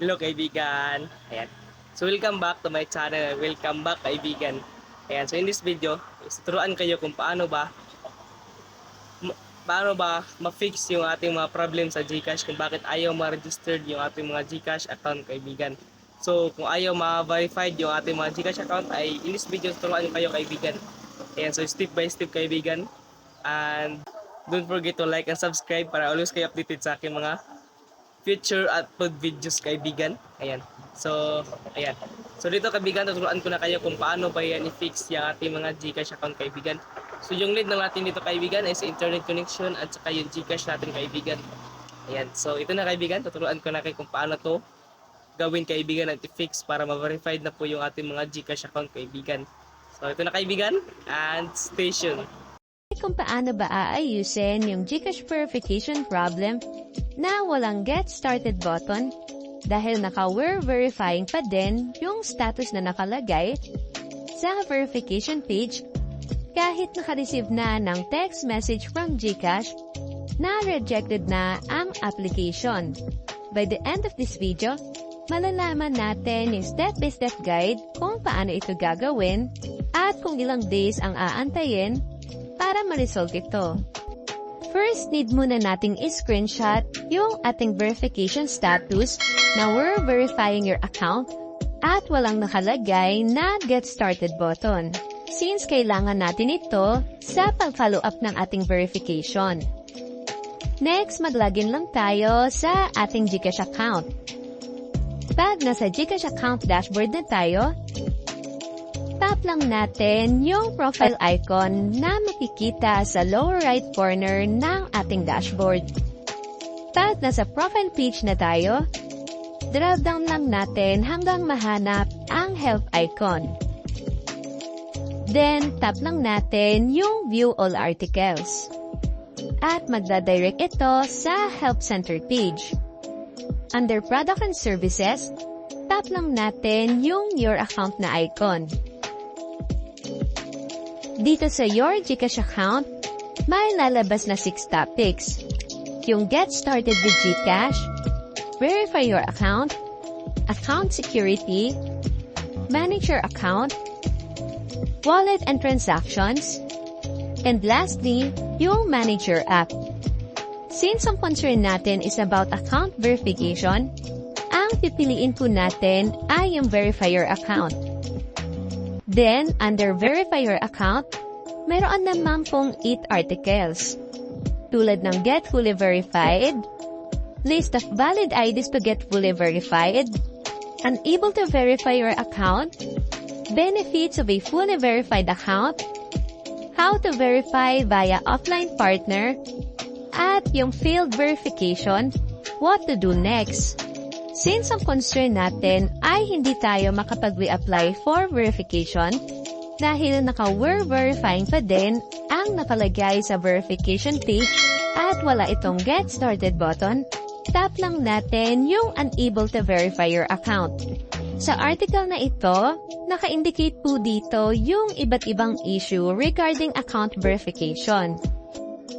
Hello kaibigan. Ayan. So welcome back to my channel. Welcome back kaibigan. Ayan. So in this video, turuan kayo kung paano ba ma-fix yung ating mga problem sa GCash, kung bakit ayaw ma-registered yung ating mga GCash account kaibigan. So kung ayaw ma-verified yung ating mga GCash account ay in this video turuan kayo kaibigan. Ayan. So step by step kaibigan. And don't forget to like and subscribe para always kayo updated sa aking mga future upload videos kaibigan. Ayan. So, ayan. So dito kaibigan, tuturuan ko na kayo kung paano ba yan i-fix yung ating mga GCash account kaibigan. So yung need ng natin dito kaibigan is internet connection at saka yung GCash natin kaibigan. Ayan. So ito na kaibigan, tuturuan ko na kayo kung paano to gawin kaibigan at i-fix para ma-verified na po yung ating mga GCash account kaibigan. So ito na kaibigan, and stay tuned. Kung paano ba aayusin yung GCash verification problem na walang get started button dahil naka-we're verifying pa din yung status na nakalagay sa verification page kahit naka-receive na ng text message from GCash na rejected na ang application. By the end of this video, malalaman natin yung step-by-step guide kung paano ito gagawin at kung ilang days ang aantayin para ma-resolve ito. First, need muna nating i-screenshot yung ating verification status na we're verifying your account at walang nakalagay na get started button. Since kailangan natin ito sa pag-follow up ng ating verification. Next, mag-login lang tayo sa ating GCash account. Pag nasa GCash account dashboard na tayo, tap lang natin yung profile icon na makikita sa lower right corner ng ating dashboard. Pag nasa profile page na tayo, drop down lang natin hanggang mahanap ang help icon. Then, tap lang natin yung view all articles. At magdadirect ito sa help center page. Under product and services, tap lang natin yung your account na icon. Dito sa Your GCash account, may lalabas na 6 topics. Yung Get Started with GCash, Verify Your Account, Account Security, Manage Your Account, Wallet and Transactions, and lastly, yung Manage Your App. Since ang concern natin is about account verification, ang pipiliin po natin ay yung Verify Your Account. Then, under Verify Your Account, meron naman pong 8 articles. Tulad ng Get Fully Verified, List of Valid IDs to Get Fully Verified, Unable to Verify Your Account, Benefits of a Fully Verified Account, How to Verify via Offline Partner, at yung Failed Verification, What to Do Next. Since ang concern natin ay hindi tayo makapag-reapply for verification dahil naka-we're verifying pa din ang nakalagay sa verification page at wala itong get started button, tap lang natin yung unable to verify your account. Sa article na ito, naka-indicate po dito yung iba't ibang issue regarding account verification.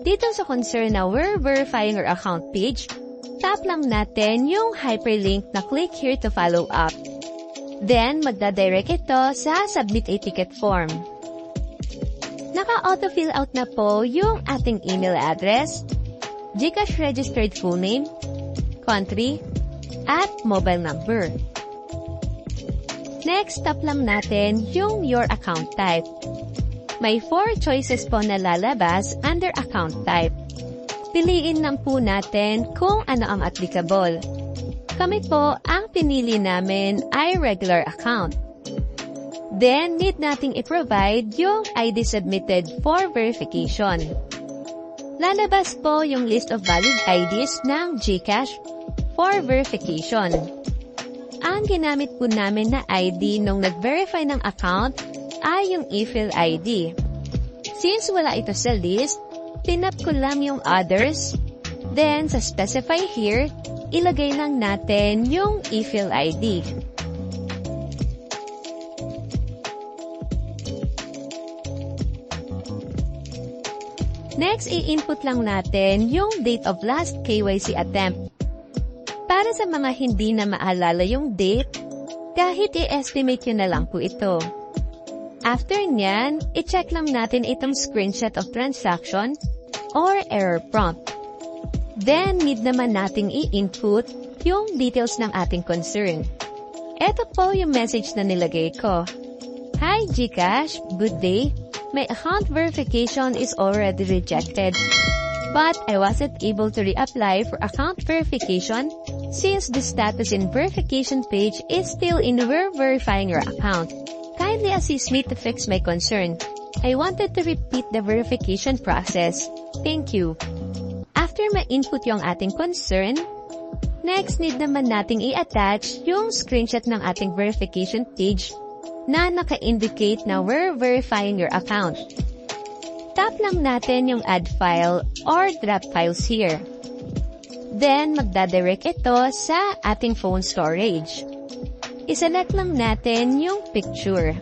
Dito sa concern na we're verifying your account page, tap lang natin yung hyperlink na click here to follow up. Then, magdadirect ito sa Submit a Ticket form. Naka-auto-fill out na po yung ating email address, GCash registered full name, country, at mobile number. Next, tap lang natin yung your account type. May 4 choices po na lalabas under account type. Piliin lang po natin kung ano ang applicable. Kami po, ang pinili namin ay regular account. Then, need nating i-provide yung ID submitted for verification. Lalabas po yung list of valid IDs ng GCash for verification. Ang ginamit po namin na ID nung nag-verify ng account ay yung e-fill ID. Since wala ito sa list, tinap ko lang yung others, then sa specify here, ilagay lang natin yung e-fill ID. Next, i-input lang natin yung date of last KYC attempt. Para sa mga hindi na maalala yung date, kahit i-estimate nyo na lang po ito. After nyan, i-check lang natin itong screenshot of transaction or error prompt. Then, need naman nating i-input yung details ng ating concern. Ito po yung message na nilagay ko. Hi GCash, good day. My account verification is already rejected. But I wasn't able to reapply for account verification since the status in verification page is still in we're verifying your account. Kindly assist me to fix my concern. I wanted to repeat the verification process. Thank you. After ma-input yung ating concern, next need naman nating i-attach yung screenshot ng ating verification page na naka-indicate na we're verifying your account. Tap lang natin yung add file or drop files here. Then, magdadirect ito sa ating phone storage. Iselect lang natin yung picture.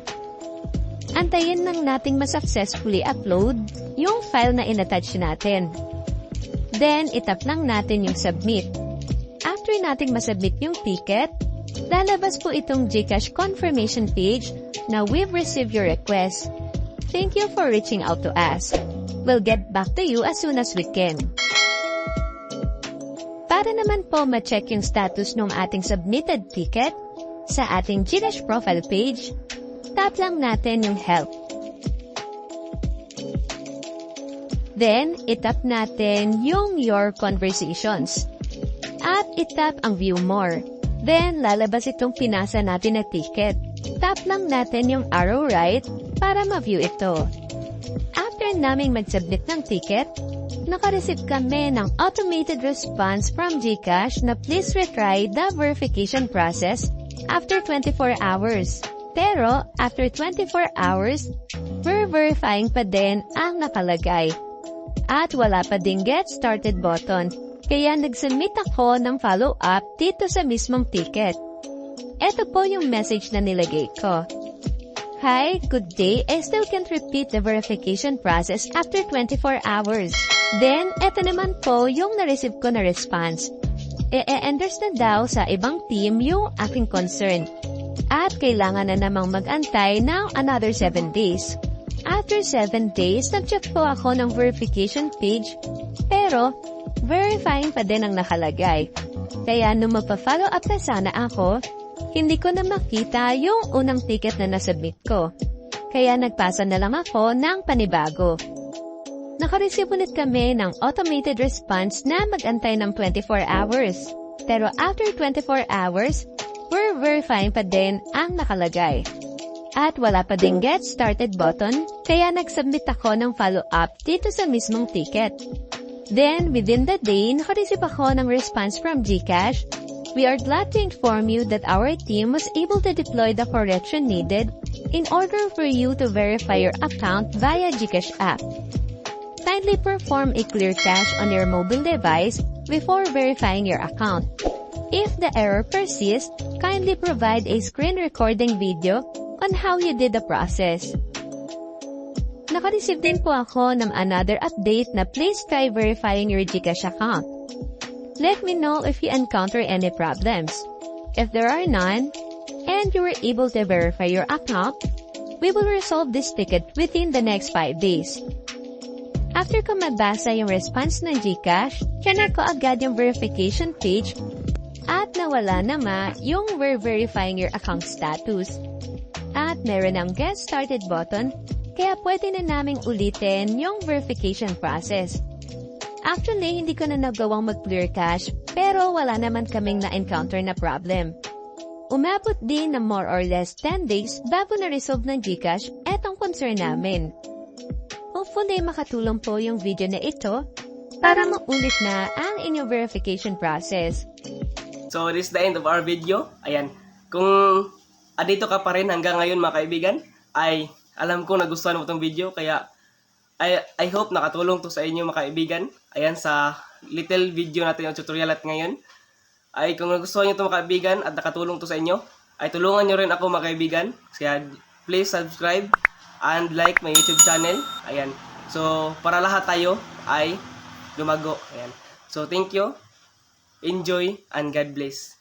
Antayin lang nating ma-successfully upload yung file na inattach natin. Then, itap lang natin yung submit. After nating masubmit yung ticket, lalabas po itong GCash confirmation page na we've received your request. Thank you for reaching out to us. We'll get back to you as soon as we can. Para naman po ma-check yung status ng ating submitted ticket, sa ating GCash profile page, tap lang natin yung help. Then, itap natin yung your conversations. At itap ang view more. Then, lalabas itong pinasa natin na ticket. Tap lang natin yung arrow right para ma-view ito. After naming mag-submit ng ticket, naka-receive kami ng automated response from GCash na please retry the verification process after 24 hours. Pero, after 24 hours, we're verifying pa din ang nakalagay. At wala pa ding get started button. Kaya nag-submit ako ng follow-up dito sa mismong ticket. Ito po yung message na nilagay ko. Hi, good day. I still can't repeat the verification process after 24 hours. Then, ito naman po yung na-receive ko na response. I-endorse na daw sa ibang team yung aking concern. At kailangan na namang mag-antay ng another 7 days. After 7 days, nag-check po ako ng verification page. Pero, verifying pa din ang nakalagay. Kaya nung magpa-follow up na sana ako, hindi ko na makita yung unang ticket na nasubmit ko. Kaya nagpasa na lang ako ng panibago. Naka-receive ulit kami ng automated response na mag-antay ng 24 hours. Pero after 24 hours, we're verifying pa din ang nakalagay. At wala pa ding get started button, kaya nag-submit ako ng follow-up dito sa mismong ticket. Then, within the day, naka-receive ako ng response from GCash. We are glad to inform you that our team was able to deploy the correction needed in order for you to verify your account via GCash app. Kindly perform a clear cache on your mobile device before verifying your account. If the error persists, kindly provide a screen recording video on how you did the process. Naka-receive din po ako ng another update na please try verifying your GCash account. Let me know if you encounter any problems. If there are none, and you were able to verify your account, we will resolve this ticket within the next 5 days. After ko mabasa yung response ng GCash, chinar ko agad yung verification page at nawala naman yung we're verifying your account status. At meron ng get started button, kaya pwede na naming ulitin yung verification process. Actually, hindi ko na nagawang mag-clear cache, pero wala naman kaming na-encounter na problem. Umabot din na more or less 10 days bago na-resolve ng GCash etong concern namin. Hopefully, makatulong po yung video na ito para maulit na ang inyong verification process. So, this is the end of our video. Ayan, kung andito ka pa rin hanggang ngayon mga kaibigan, ay alam ko nagustuhan mo itong video, kaya I hope nakatulong to sa inyo mga kaibigan. Ayan, sa little video natin yung tutorial at ngayon. Ay kung nagustuhan nyo ito mga kaibigan at nakatulong to sa inyo, ay tulungan nyo rin ako mga kaibigan. Kaya please subscribe and like my YouTube channel. Ayan. So, para lahat tayo ay lumago. Ayan. So, thank you. Enjoy and God bless.